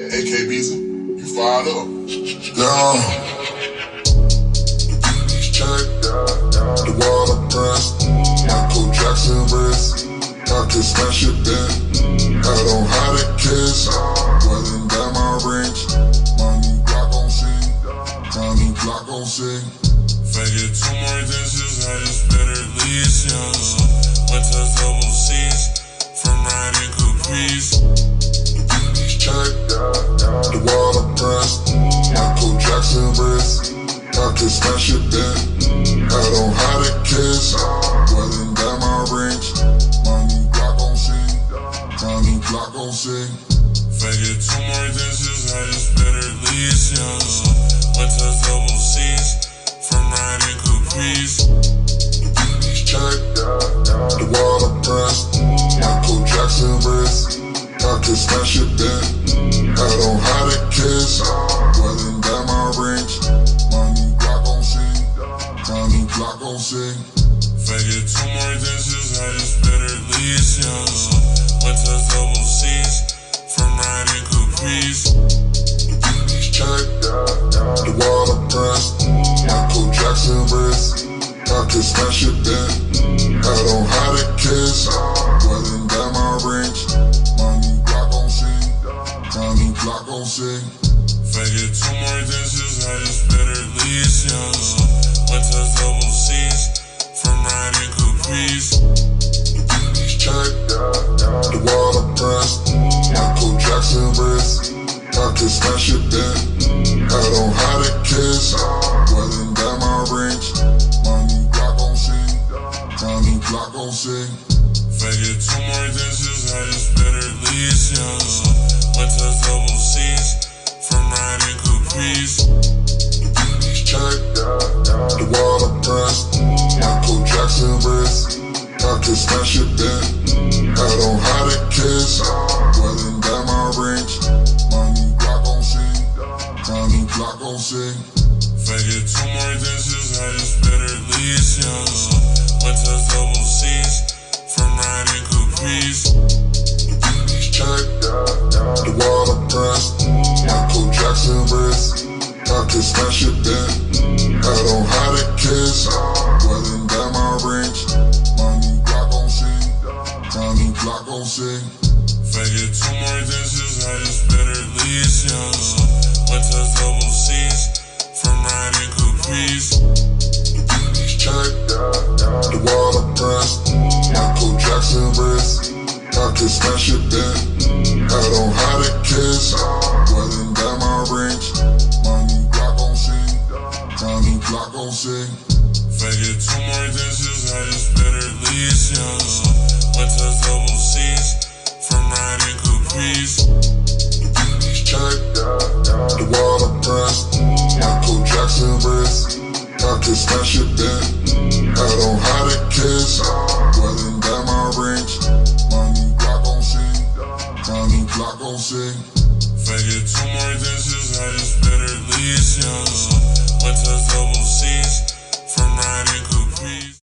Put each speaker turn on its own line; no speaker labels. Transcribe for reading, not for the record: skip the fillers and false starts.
AKBs, you fired up.
Down. Check. The water press. Michael Jackson wrist. I can smash it bent. I don't hide a kiss. Wedding down my rings. My new glock gon' sing. My new glock gon' sing.
Fake it 2 more dishes, I just better lease, young. Went to double C's from riding Caprice.
Check. The water press. Michael Jackson wrist. I can smash it bent. I don't hide a kiss. Wedding down my rings. My new glock gon' sing. My new glock gon' sing.
Fake it 2 more dishes, I just better lease, young. Went to double C's from riding Caprice.
Check. The water press. Michael Jackson wrist. I can smash it bent. I don't hide a kiss. Wedding down my rings. My new glock gon' sing. My new glock gon' sing.
Fake it 2 more dishes, I just better lease, young. Went to double C's from riding Caprice.
Check. The water press. Michael Jackson wrist. I can smash it bent. I don't hide a kiss. Wedding down my rings. My new glock gon' sing. My new glock gon' sing.
Fake it 2 more dishes, I just better lease, young. Went to double C's from riding Caprice.
Check. The water press. Michael Jackson wrist. I can smash it bent. I don't hide a kiss. Wedding down my rings. My new glock gon' sing. My new glock gon' sing.
Fake it 2 more dishes, I just better lease, young. Went to double C's from riding Caprice.
Check. The water press. Michael Jackson wrist. I can smash it bent. I don't hide a kiss. Wedding down my rings. My new glock gon' sing. My new glock gon' sing.
Fake it 2 more dishes, I just better lease, young. Went to double C's from riding Caprice.
Check. The water press. Michael Jackson wrist. I can smash it bent. I don't hide a kiss. Wedding down my rings. My new glock gon' sing. My new glock gon' sing.
Fake it 2 more dishes, I just better lease, young. Went to double C's from riding Caprice.
Check. The water press. Michael Jackson wrist. I can smash it bent. I don't hide a kiss. Wedding down my rings. My new glock gon' sing. My new glock gon' sing.
Fake it 2 more dishes, I just better lease, young. Went to double C's from riding Caprice.
Check. The water press. Michael Jackson wrist. I can smash it bent. I don't hide a kiss. Wedding down my rings. My new glock gon' sing. My new glock gon' sing.
Fake it 2 more dishes, I just better lease, young. Went to double C's from riding Caprice.